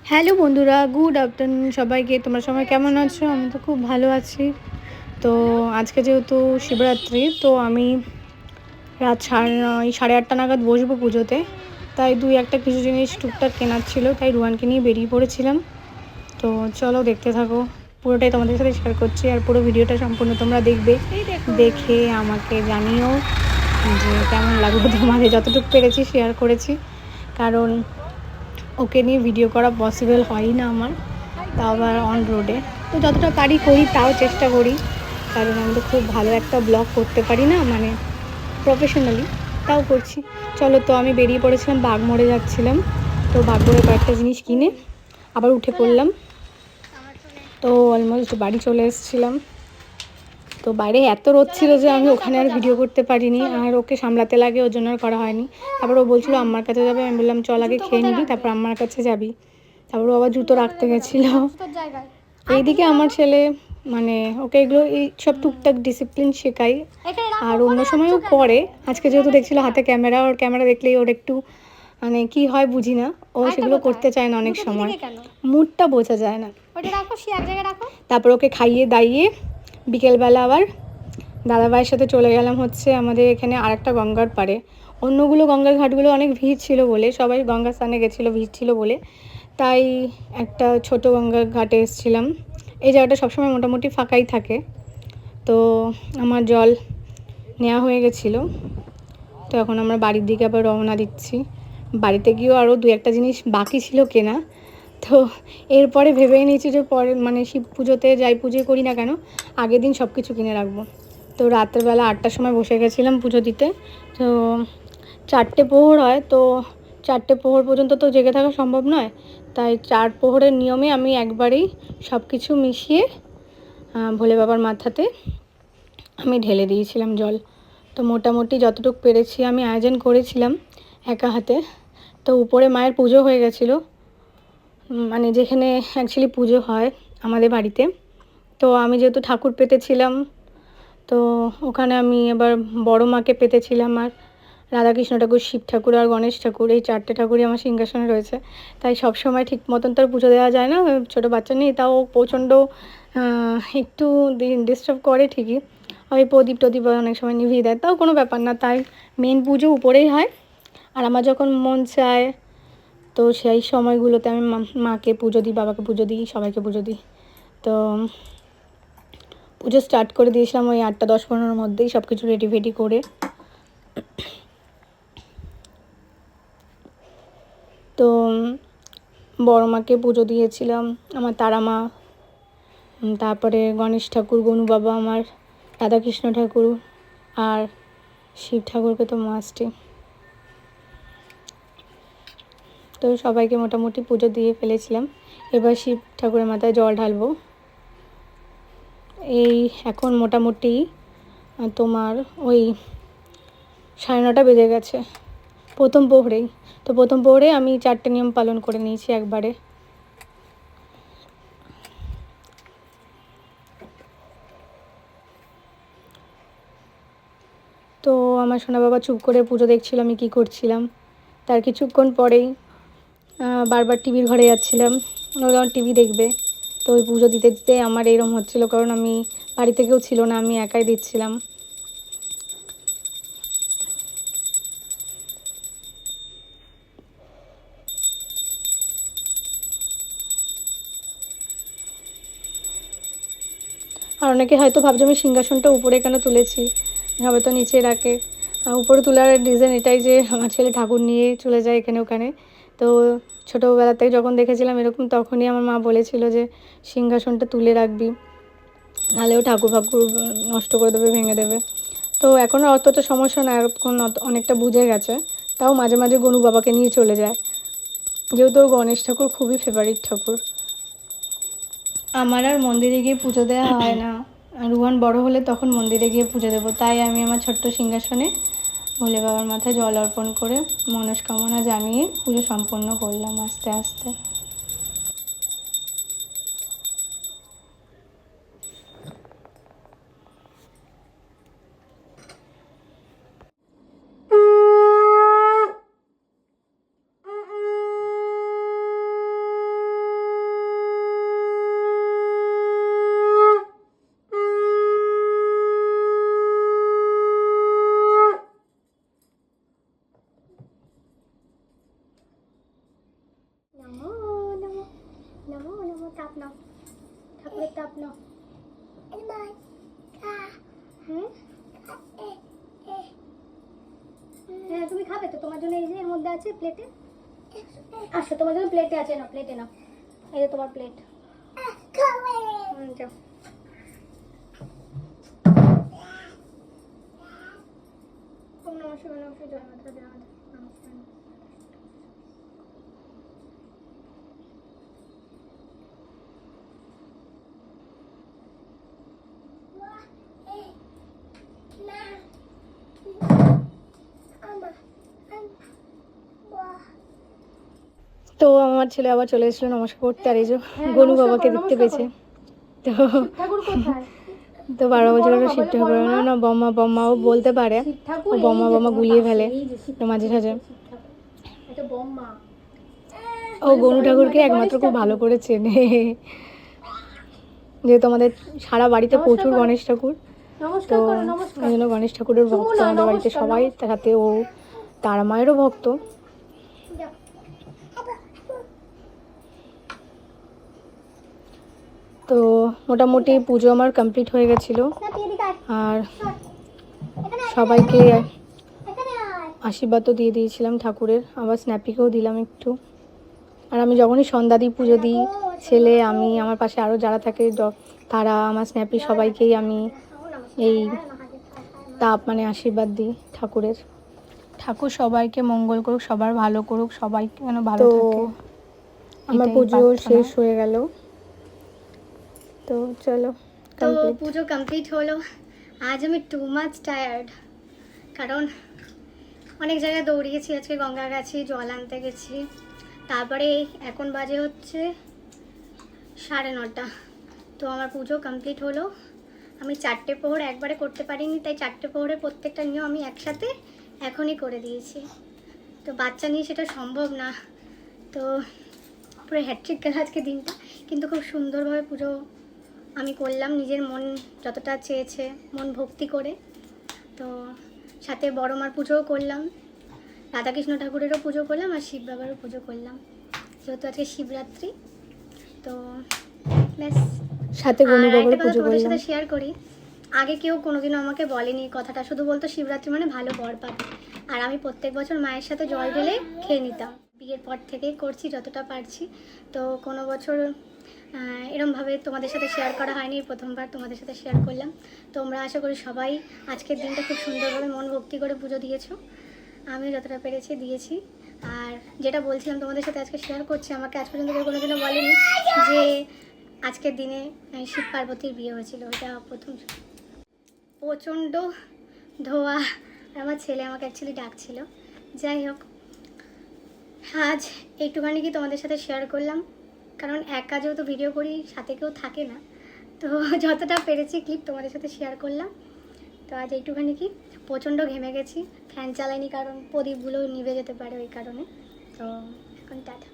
Hello বন্ধুরা, good afternoon সবাইকে। তোমরা সবাই কেমন আছো? আমি তো খুব ভালো আছি। তো আজকে যেহেতু শিবরাত্রি, তো আমি রাত 8:30 নাগাদ বসবো পুজোতে। তাই একটা কিছু জিনিস টুকটাক কেনার ছিল, তাই রুয়ানকে নিয়ে বেরিয়ে পড়েছিলাম। তো চলো দেখতে থাকো, পুরোটাই তোমাদের সাথে শেয়ার করছি। আর পুরো ভিডিওটা সম্পূর্ণ তোমরা দেখবে, দেখে আমাকে জানিও যে কেমন লাগলো। তোমাদের যতটুকু পেরেছি শেয়ার করেছি, কারণ ওকে নিয়ে ভিডিও করা পসিবল হয়ই না আমার, তাও আবার অন রোডে। তো যতটা পারি করি, তাও চেষ্টা করি, কারণ আমি তো খুব ভালো একটা ব্লগ করতে পারি না, মানে প্রফেশনালি, তাও করছি। চলো, তো আমি বেরিয়ে পড়েছিলাম, বাগমোড়ে যাচ্ছিলাম। তো বাগমোড়ে কয়েকটা জিনিস কিনে আবার উঠে পড়লাম। তো অলমোস্ট বাড়ি চলে এসেছিলাম। তো বাইরে এত রোদ ছিল যে আমি ওখানে আর ভিডিও করতে পারিনি, আর ওকে সামলাতে লাগে, ওর জন্য আর করা হয়নি। তারপর ও বলছিল আম্মার কাছে যাবে, আমি বললাম চল আগে খেয়ে নিবি, তারপর আম্মার কাছে যাবি। তারপর ও আবার জুতো রাখতে গেছিলো। এইদিকে আমার ছেলে, মানে ওকে এগুলো এই সব টুকটাক ডিসিপ্লিন শেখাই, আর অন্য সময়ও করে। আজকে যেহেতু দেখছিল হাতে ক্যামেরা, ওর ক্যামেরা দেখলেই ওর একটু মানে কি হয় বুঝি না, ও সেগুলো করতে চায় না অনেক সময়, মুডটা বোঝা যায় না। তারপর ওকে খাইয়ে দাইয়ে বিকেলবেলা আবার দাদাভাইয়ের সাথে চলে গেলাম হচ্ছে আমাদের এখানে আরেকটা গঙ্গার পাড়ে। অন্যগুলো গঙ্গার ঘাটগুলো অনেক ভিড় ছিল বলে, সবাই গঙ্গার স্নানে গেছিলো, ভিড় ছিল বলে, তাই একটা ছোট গঙ্গার ঘাটে এসেছিলাম। এই জায়গাটা সবসময় মোটামুটি ফাঁকাই থাকে। তো আমার জল নেওয়া হয়ে গেছিলো। তো এখন আমরা বাড়ির দিকে আবার রওনা দিচ্ছি। বাড়িতে গিয়েও আরও একটা জিনিস বাকি ছিল কেনা। তো এরপরে ভেবেই নিয়েছি যে পরে মানে শিব পুজোতে যাই পুজো করি না কেন, আগের দিন সব কিছু কিনে রাখবো। তো রাত্রেবেলা 8টার সময় বসে গেছিলাম পুজো দিতে। তো 4টে প্রহর হয়, তো 4টে প্রহর পর্যন্ত তো জেগে থাকা সম্ভব নয়, তাই 4 প্রহরের নিয়মে আমি একবারেই সব কিছু মিশিয়ে ভোলে বাবার মাথাতে আমি ঢেলে দিয়েছিলাম জল। তো মোটামুটি যতটুকু পেরেছি আমি আয়োজন করেছিলাম একা হাতে। তো উপরে মায়ের পুজো হয়ে গেছিলো, মানে যেখানে অ্যাকচুয়ালি পুজো হয় আমাদের বাড়িতে। তো আমি যেহেতু ঠাকুর পেতেছিলাম, তো ওখানে আমি এবার বড় মাকে পেতেছিলাম, আর রাধাকৃষ্ণ ঠাকুর, শিব ঠাকুর আর গণেশ ঠাকুর, এই 4টে ঠাকুরই আমার সিংহাসনে রয়েছে। তাই সব সময় ঠিক মতন তো আর পুজো দেওয়া যায় না, ছোটো বাচ্চা নেই, তাও প্রচণ্ড একটু ডিস্টার্ব করে ঠিকই। ওই প্রদীপ টদীপ অনেক সময় নিভিয়ে দেয়, তাও কোনো ব্যাপার না। তাই মেন পুজো উপরেই হয়, আর আমার যখন মন চায় তো সেই সময়গুলোতে আমি মাকে পুজো দিই, বাবাকে পুজো দিই, সবাইকে পুজো দিই। তো পুজো স্টার্ট করে দিয়েছিলাম ওই 8টা 10-15-এর মধ্যেই, সব কিছু রেডি ফেডি করে। তো বড় মাকে পুজো দিয়েছিলাম, আমার তারা মা, তারপরে গণেশ ঠাকুর, গনু বাবা আমার, রাধাকৃষ্ণ ঠাকুর আর শিব ঠাকুরকে তো মাস্টই। তো সবাইকে মোটামুটি পুজো দিয়ে ফেলেছিলাম। এবার শিব ঠাকুরের মাথায় জল ঢালবো। এই এখন মোটামুটি তোমার ওই 9:30 বেজে গেছে প্রথম প্রহরেই। তো প্রথম প্রহরে আমি 4টে নিয়ম পালন করে নিয়েছি একবারে। তো আমার সোনা বাবা চুপ করে পুজো দেখছিল আমি কী করছিলাম। তার কিছুক্ষণ পরেই বারবার টিভির ঘরে যাচ্ছিলাম, যখন টিভি দেখবে। তো ওই পুজো দিতে দিতে আমার এরকম হচ্ছিলো, কারণ আমি বাড়িতে কেউ ছিল না, আমি একাই দিচ্ছিলাম। আর অনেকে হয়তো ভাবছে আমি সিংহাসনটা উপরে কেন তুলেছি, সবাই তো নিচে রাখে। উপরে তোলার রিজন এটাই যে আমার ছেলে ঠাকুর নিয়ে চলে যায় এখানে ওখানে। তো ছোটোবেলা থেকে যখন দেখেছিলাম এরকম, তখনই আমার মা বলেছিল যে সিংহাসনটা তুলে রাখবি, নাহলেও ঠাকুর ফাকুর নষ্ট করে দেবে, ভেঙে দেবে। তো এখন অতটা সমস্যা না, এখন অনেকটা বুঝে গেছে। তাও মাঝে মাঝে গনু বাবাকে নিয়ে চলে যায়, যেহেতু গণেশ ঠাকুর খুবই ফেভারিট ঠাকুর। আমার আর মন্দিরে গিয়ে পুজো দেওয়া হয় না, রুহান বড় হলে তখন মন্দিরে গিয়ে পুজো দেবো। তাই আমি আমার ছোট্ট সিংহাসনে ভোলে বাবার মাথায় জল অর্পণ করে মনস্কামনা জানিয়ে পুজো সম্পন্ন করলাম আস্তে আস্তে। ঠাকুরের তাপ নাও। হ্যাঁ তুমি খাবে তো, তোমার জন্য এই যে এর মধ্যে আছে প্লেটে। আসো তোমার জন্য প্লেটে আছে, না প্লেটে নাও, এই যে তোমার প্লেট। যাও। নমস্কার নমস্কার, জয় মাতা জয় মাতা, নমস্কার। তো আমার ছেলে আবার চলে এসেছিল নমস্কার করতে, আর এই যে গনু বাবাকে দেখতে পেয়েছে। তো ঠাকুর কোথায়? তো বারবার বলছিল ওটা শিব ঠাকুর, না বম্মা বম্মাও বলতে পারে, ও বম্মা বম্মা গুলিয়ে ফেলে তো মাঝে সাঝে। এটা বম্মা। ও গনু ঠাকুরকে একমাত্র খুব ভালো করে চেনে, যেহেতু আমাদের সারা বাড়িতে প্রচুর গণেশ ঠাকুর, তো ওই জন্য গণেশ ঠাকুরের ভক্ত আমাদের বাড়িতে সবাই, তার সাথে ও তারা মায়েরও ভক্ত। তো মোটামুটি পুজো আমার কমপ্লিট হয়ে গেছিলো, আর সবাইকে আশীর্বাদও দিয়ে দিয়েছিলাম ঠাকুরের, আবার স্ন্যাপিকেও দিলাম একটু। আর আমি যখনই সন্ধ্যা দিই, পুজো দিই, ছেলে, আমি, আমার পাশে আরও যারা থাকে তারা, আমার স্ন্যাপি, সবাইকেই আমি এই তাপ মানে আশীর্বাদ দিই ঠাকুরের। ঠাকুর সবাইকে মঙ্গল করুক, সবার ভালো করুক, সবাইকে যেন ভালো থাকে। আমার পুজো শেষ হয়ে গেল, তো চলো। তো পুজো কমপ্লিট হলো। আজ আমি টু মাচ টায়ার্ড, কারণ অনেক জায়গায় দৌড়িয়েছি। আজকে গঙ্গা গেছি, জল আনতে গেছি, তারপরে এখন বাজে হচ্ছে 9:30। তো আমার পুজো কমপ্লিট হলো। আমি 4টে প্রহর একবারে করতে পারিনি, তাই 4টে প্রহরে প্রত্যেকটা নিয়ম আমি একসাথে এখনই করে দিয়েছি। তো বাচ্চা নিয়ে সেটা সম্ভব না, তো পুরো হ্যাট্রিক গেল আজকে দিনটা। কিন্তু খুব সুন্দরভাবে পুজো আমি করলাম, নিজের মন যতটা চেয়েছে মন ভক্তি করে। তো সাথে বড় মার পুজোও করলাম, রাধাকৃষ্ণ ঠাকুরেরও পুজো করলাম, আর শিব বাবারও পুজো করলাম, যেহেতু আজকে শিবরাত্রি। তো ব্যাস, সাথে গনু বাবার পুজো তোমাদের করলাম। সাথে শেয়ার করি, আগে কেউ কোনোদিনও আমাকে বলেনি কথাটা, শুধু বলতো শিবরাত্রি মানে ভালো বর পাবে। আর আমি প্রত্যেক বছর মায়ের সাথে জল ঢেলে খেয়ে নিতাম, বিয়ের পর থেকেই করছি যতটা পারছি। তো কোনো বছর এরমভাবে তোমাদের সাথে শেয়ার করা হয়নি, প্রথমবার তোমাদের সাথে শেয়ার করলাম। তোমরা আশা করি সবাই আজকের দিনটা খুব সুন্দরভাবে মন ভক্তি করে পুজো দিয়েছো, আমিও যতটা পেরেছি দিয়েছি। আর যেটা বলছিলাম তোমাদের সাথে আজকে শেয়ার করছি, আমাকে আজ পর্যন্ত কেউ কোনোদিনও বলেনি যে আজকের দিনে শিব পার্বতীর বিয়ে হয়েছিল, এটা প্রথম। প্রচণ্ড ধোয়া, আর আমার ছেলে আমাকে অ্যাকচুয়ালি ডাকছিল। যাই হোক, আজ এইটুখানি কি তোমাদের সাথে শেয়ার করলাম, কারণ একা যেহেতু ভিডিও করি, সাথে কেউ থাকে না, তো যতটা পেরেছি ক্লিপ তোমাদের সাথে শেয়ার করলাম। তো আজ এইটুখানি কি, প্রচণ্ড ঘেমে গেছি, ফ্যান চালাইনি কারণ প্রদীপগুলো নিভে যেতে পারে ওই কারণে। তো এখন টাটা।